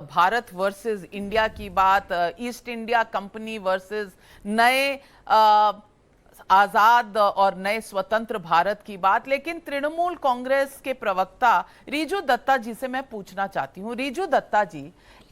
Bharat versus India की बात, east India company versus नए आजाद और नए स्वतंत्र भारत की बात। लेकिन तृणमूल कांग्रेस के प्रवक्ता रिजू दत्ता जी से मैं पूछना चाहती हूं। रिजू दत्ता जी,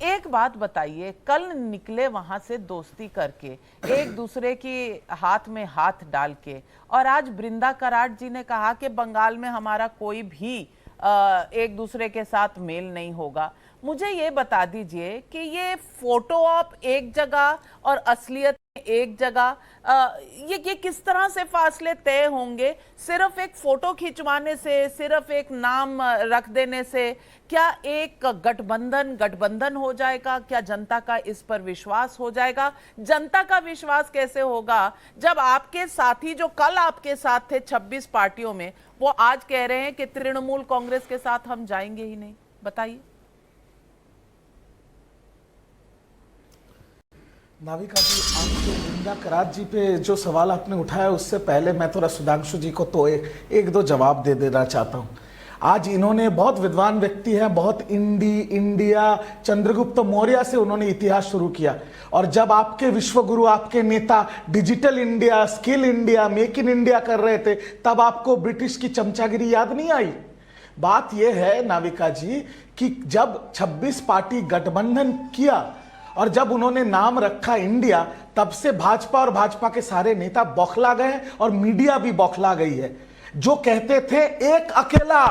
एक बात बताइए, कल निकले वहां से दोस्ती करके, एक दूसरे की हाथ में हाथ डाल के, और आज बृंदा कराड़ जी ने कहा कि बंगाल में हमारा कोई भी एक दूसरे के साथ मेल नहीं होगा। मुझे ये बता दीजिए कि ये फोटो ऑप एक जगह और असलियत एक जगह, ये किस तरह से फासले तय होंगे? सिर्फ एक फोटो खिंचवाने से, सिर्फ एक नाम रख देने से क्या एक गठबंधन हो जाएगा? क्या जनता का इस पर विश्वास हो जाएगा? जनता का विश्वास कैसे होगा जब आपके साथी जो कल आपके साथ थे 26 पार्टियों में, वो आज कह रहे हैं कि तृणमूल कांग्रेस के साथ हम जाएंगे ही नहीं? बताइए। नाविका जी, आपके बृंदा कराड़ जी पे जो सवाल आपने उठाया उससे पहले मैं थोड़ा सुधांशु जी को तो एक दो जवाब दे देना चाहता हूँ। आज इन्होंने, बहुत विद्वान व्यक्ति है, बहुत इंडिया चंद्रगुप्त मौर्य से उन्होंने इतिहास शुरू किया, और जब आपके विश्वगुरु, आपके नेता digital India, skill India, make in India कर रहे थे, तब आपको ब्रिटिश की चमचागिरी याद नहीं आई? बात यह है नाविका जी कि जब 26 पार्टी गठबंधन किया और जब उन्होंने नाम रखा इंडिया, तब से भाजपा और भाजपा के सारे नेता बौखला गए और मीडिया भी बौखला गई है। जो कहते थे एक अकेला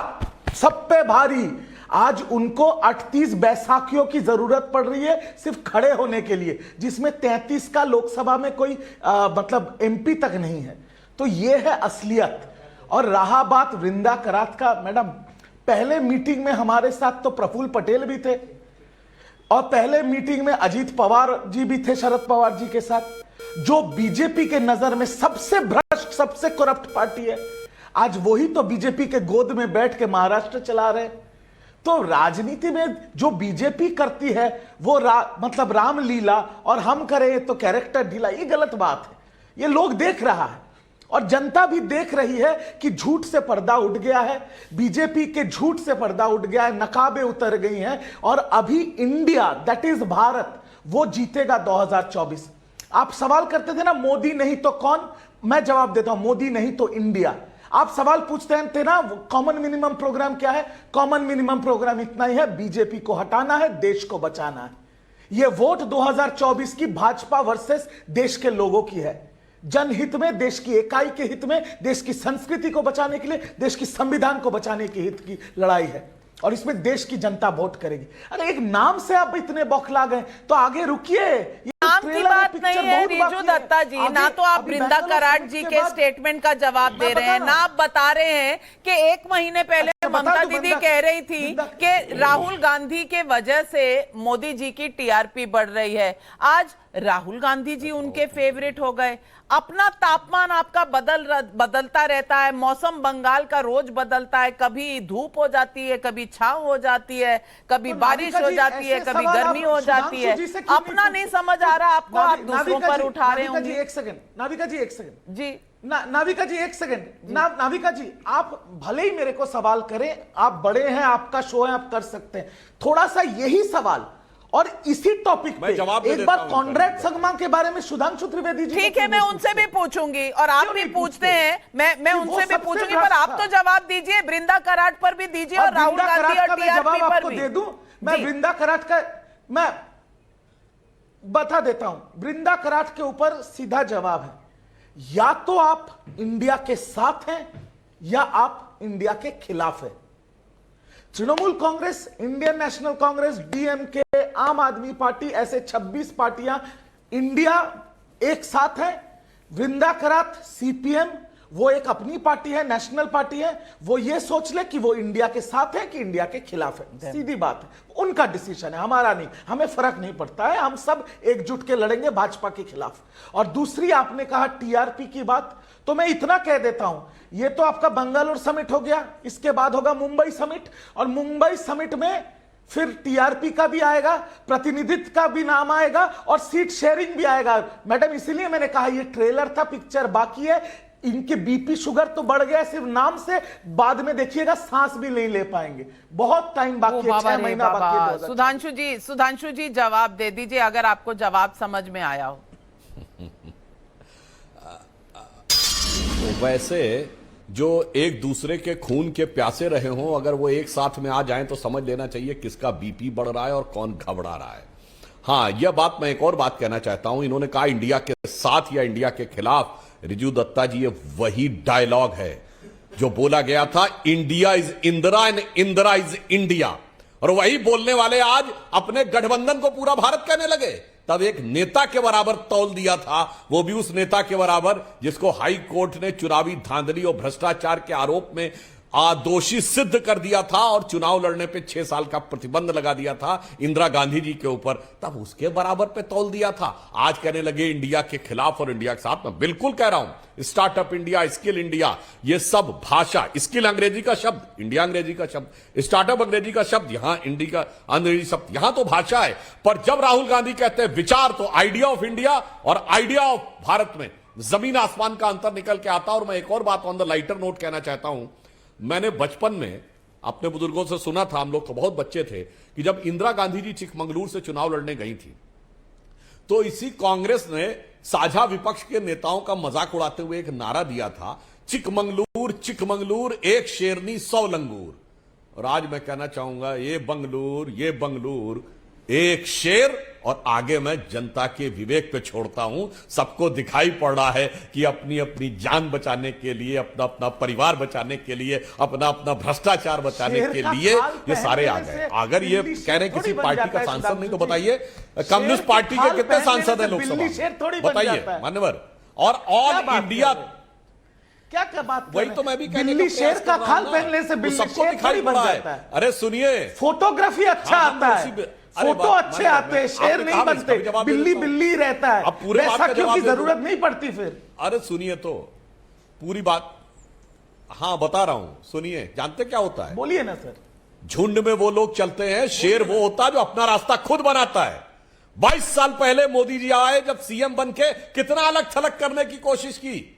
सब पे भारी, आज उनको 38 बैसाखियों की जरूरत पड़ रही है सिर्फ खड़े होने के लिए, जिसमें 33 का लोकसभा में कोई मतलब एमपी तक नहीं है। तो ये है असलियत। और रहा बात वृंदा कराड़ का, मैडम, पहले मीटिंग में हमारे साथ तो प्रफुल्ल पटेल भी थे, और पहले मीटिंग में अजीत पवार जी भी थे शरद पवार जी के साथ, जो बीजेपी के नजर में सबसे भ्रष्ट, सबसे करप्ट पार्टी है। आज वही तो बीजेपी के गोद में बैठ के महाराष्ट्र चला रहे। तो राजनीति में जो बीजेपी करती है वो मतलब रामलीला, और हम करें तो कैरेक्टर ढीला, ये गलत बात है। ये लोग देख रहा है और जनता भी देख रही है कि झूठ से पर्दा उठ गया है, बीजेपी के झूठ से पर्दा उठ गया है, नकाबें उतर गई हैं, और अभी इंडिया, दैट इज भारत, वो जीतेगा 2024। आप सवाल करते थे ना मोदी नहीं तो कौन, मैं जवाब देता हूं मोदी नहीं तो इंडिया। आप सवाल पूछते थे ना कॉमन मिनिमम प्रोग्राम क्या है? कॉमन मिनिमम प्रोग्राम इतना ही है, बीजेपी को हटाना है, देश को बचाना है। यह वोट 2024 की भाजपा वर्सेस देश के लोगों की है, जनहित में, देश की इकाई के हित में, देश की संस्कृति को बचाने के लिए, देश की संविधान को बचाने के हित की लड़ाई है, और इसमें देश की जनता वोट करेगी। अरे एक नाम से आप इतने बौखला गए तो आगे रुकिए। नाम की बात नहीं है रिजू दत्ता जी, ना तो आप बृंदा कराड़ जी के स्टेटमेंट का जवाब दे रहे हैं, ना आप बता रहे हैं कि एक महीने पहले ममता दीदी कह रही थी कि राहुल गांधी के वजह से मोदी जी की टीआरपी बढ़ रही है। आज राहुल गांधी जी उनके फेवरेट हो गए। अपना तापमान आपका बदलता रहता है, मौसम बंगाल का रोज बदलता है, कभी धूप हो जाती है, कभी छांव हो जाती है, कभी बारिश हो जाती है, कभी गर्मी हो जाती है। अपना नहीं समझ आ रहा आपको, आप दूसरों पर उठा रहे होंगे। एक सेकंड नाविका जी, एक सेकंड जी, नाविका जी एक सेकंड। नाविका जी, आप भले ही मेरे को सवाल करें, आप बड़े हैं, आपका शो है, आप कर सकते हैं। थोड़ा सा यही सवाल और इसी टॉपिक पे एक बार कॉन्ड्रेड संगमा के बारे में सुधांशु त्रिवेदी जी, ठीक है, मैं उनसे भी पूछूंगी और आप भी पूछते हैं, मैं उनसे भी पूछूंगी, पर आप तो जवाब दीजिए, बृंदा कराड़ पर भी दीजिए और राहुल गांधी और टीआरपी पर भी दे दूं। मैं बृंदा कराड़ का मैं बता देता हूं। बृंदा कराड़ के ऊपर सीधा जवाब है, या तो आप इंडिया के साथ हैं या आप इंडिया के खिलाफ हैं। Trinamool Congress, Indian national Congress, DMK, आम आदमी पार्टी, ऐसे 26 पार्टियां इंडिया एक साथ है। वृंदा कराड़, सीपीएम, वो एक अपनी पार्टी है, नेशनल पार्टी है, वो ये सोच ले कि वो इंडिया के साथ है कि इंडिया के खिलाफ है। सीधी बात है, उनका डिसीजन है, हमारा नहीं। हमें फर्क नहीं पड़ता है, हम सब एकजुट के लड़ेंगे भाजपा के खिलाफ। और दूसरी, आपने कहा टीआरपी की बात, तो मैं इतना कह देता हूं, ये तो आपका बंगलुरु समिट हो गया, इसके बाद होगा मुंबई समिट, और मुंबई समिट में फिर टीआरपी का भी आएगा, प्रतिनिधित्व का भी नाम आएगा, और सीट शेयरिंग भी आएगा। मैडम, इसीलिए मैंने कहा ये ट्रेलर था, पिक्चर बाकी है। इनके बीपी शुगर तो बढ़ गया सिर्फ नाम से, बाद में देखिएगा सांस भी नहीं ले पाएंगे। बहुत टाइम बाकी है, 6 महीना बाकी है। सुधांशु जी जवाब दे दीजिए अगर आपको जवाब समझ में आया हो। तो वैसे जो एक दूसरे के खून के प्यासे रहे हों, अगर वो एक साथ में आ जाएं तो समझ लेना चाहिए किसका बीपी बढ़ रहा है और कौन घबरा रहा है। हाँ, यह बात मैं एक और बात कहना चाहता हूं। इन्होंने कहा इंडिया के साथ या इंडिया के खिलाफ। रिजू दत्ता जी, ये वही डायलॉग है जो बोला गया था, India is Indira and Indira is India. और वही बोलने वाले आज अपने गठबंधन को पूरा भारत कहने लगे। तब एक नेता के बराबर तौल दिया था, वो भी उस नेता के बराबर जिसको हाई कोर्ट ने चुनावी धांधली और भ्रष्टाचार के आरोप में दोषी सिद्ध कर दिया था और चुनाव लड़ने पे 6 साल का प्रतिबंध लगा दिया था इंदिरा गांधी जी के ऊपर। तब उसके बराबर पे तौल दिया था। आज कहने लगे इंडिया के खिलाफ और इंडिया के साथ। मैं बिल्कुल कह रहा हूं, स्टार्टअप इंडिया, स्किल इंडिया, ये सब भाषा, स्किल अंग्रेजी का शब्द, इंडिया अंग्रेजी का शब्द, स्टार्टअप अंग्रेजी का शब्द, यहां इंडिया का अंग्रेजी शब्द, यहां तो भाषा है। पर जब राहुल गांधी कहते हैं विचार, तो आइडिया ऑफ इंडिया और आइडिया ऑफ भारत में जमीन आसमान का अंतर निकल के आता। और मैं एक और बात ऑन द लाइटर नोट कहना चाहता हूं। मैंने बचपन में अपने बुजुर्गों से सुना था, हम लोग तो बहुत बच्चे थे, कि जब इंदिरा गांधी जी चिकमंगलूर से चुनाव लड़ने गई थी तो इसी कांग्रेस ने साझा विपक्ष के नेताओं का मजाक उड़ाते हुए एक नारा दिया था, चिकमंगलूर चिकमंगलूर एक शेरनी 100 लंगूर। और आज मैं कहना चाहूंगा, ये बंगलूर एक शेर, और आगे मैं जनता के विवेक पे छोड़ता हूं। सबको दिखाई पड़ रहा है कि अपनी अपनी जान बचाने के लिए, अपना अपना परिवार बचाने के लिए, अपना अपना भ्रष्टाचार बचाने के लिए ये सारे आ गए। अगर ये कह रहे किसी पार्टी का सांसद नहीं, तो बताइए कम्युनिस्ट पार्टी के कितने सांसद हैं लोकसभा में, बताइए मान्यवर। और ऑल इंडिया क्या क्या बात, वही तो मैं भी कहने बिल्ली शेर का खाल पहनने से बिल्ली सबको शेर दिखाई बन पड़ा जाता है। अरे सुनिए, फोटोग्राफी अच्छा आता है, फोटो अच्छे आते हैं, शेर नहीं बनते, बिल्ली बिल्ली रहता है। अब पूरे बात का बैसाखियों जवाब की दे दो। जरूरत नहीं पड़ती फिर। अरे सुनिए तो पूरी बात, हाँ बता रहा हूं, सुनिए। जानते क्या होता है? बोलिए ना सर। झुंड में वो लोग चलते हैं, शेर वो होता है जो अपना रास्ता खुद बनाता है। 22 साल पहले मोदी जी आए, जब सीएम बन के कितना अलग थलग करने की कोशिश की,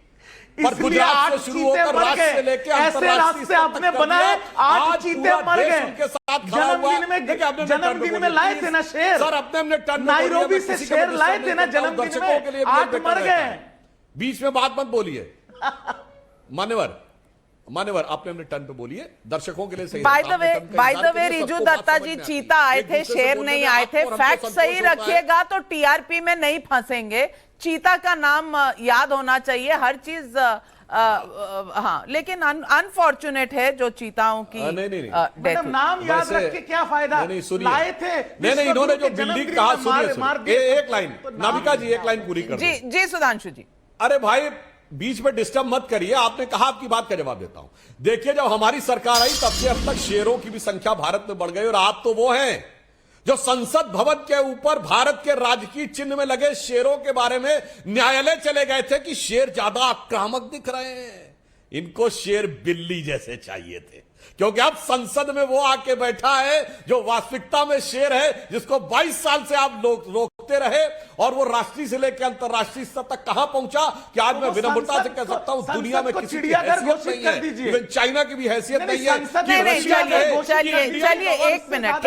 पर गुजरात से शुरू होकर राज्य से लेकर अंतरराष्ट्रीय स्तर तक आपने बनाए, आज चीते मर गए। उनके साथ खड़ा हुआ। जन्मदिन में लाए थे ना शेर, सर अपने टर्न नाइरोबी से शेर लाए थे ना जन्मदिन में, आज मर गए। बीच में बात मत बोलिए मान्यवर, आपने अपने टर्न पे बोलिए, दर्शकों के लिए सही। By the way Riju Dutta ji, चीता आए थे, शेर नहीं आए थे। फैक्ट सही रखिएगा तो टीआरपी में नहीं फंसेंगे। चीता का नाम याद होना चाहिए हर चीज। हाँ, लेकिन अनफॉर्चुनेट है जो चीताओं की डेथ। नाम याद रख के क्या फायदा, लाए थे। नहीं, इन्होंने जो बिल्ली कहा, सुनिए एक लाइन, नाविका जी एक लाइन पूरी कर। जी सुधांशु जी। अरे भाई बीच में डिस्टर्ब मत करिए, आपने कहा, आपकी बात का जवाब देता हूं। देखिए, जब हमारी सरकार आई तब से अब तक शेरों की भी संख्या भारत में बढ़ गई। और आप तो वो हैं जो संसद भवन के ऊपर भारत के राजकीय चिन्ह में लगे शेरों के बारे में न्यायालय चले गए थे कि शेर ज्यादा आक्रामक दिख रहे हैं, इनको शेर बिल्ली जैसे चाहिए थे। क्योंकि अब संसद में वो आके बैठा है जो वास्तविकता में शेर है, जिसको 22 साल से आप लोग रोकते रहे, और वो राष्ट्रीय से लेकर अंतरराष्ट्रीय स्तर तक कहां पहुंचा कि आज मैं विनम्रता से कह सकता हूं दुनिया में किसी की हैसियत नहीं है, इवन चाइना की भी हैसियत नहीं है। चलिए एक मिनट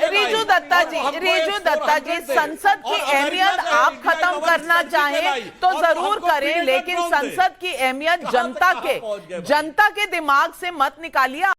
रिजू दत्ता जी, संसद की अहमियत आप खत्म करना चाहें तो जरूर करें, लेकिन संसद की अहमियत जनता के दिमाग से मत निकालिए।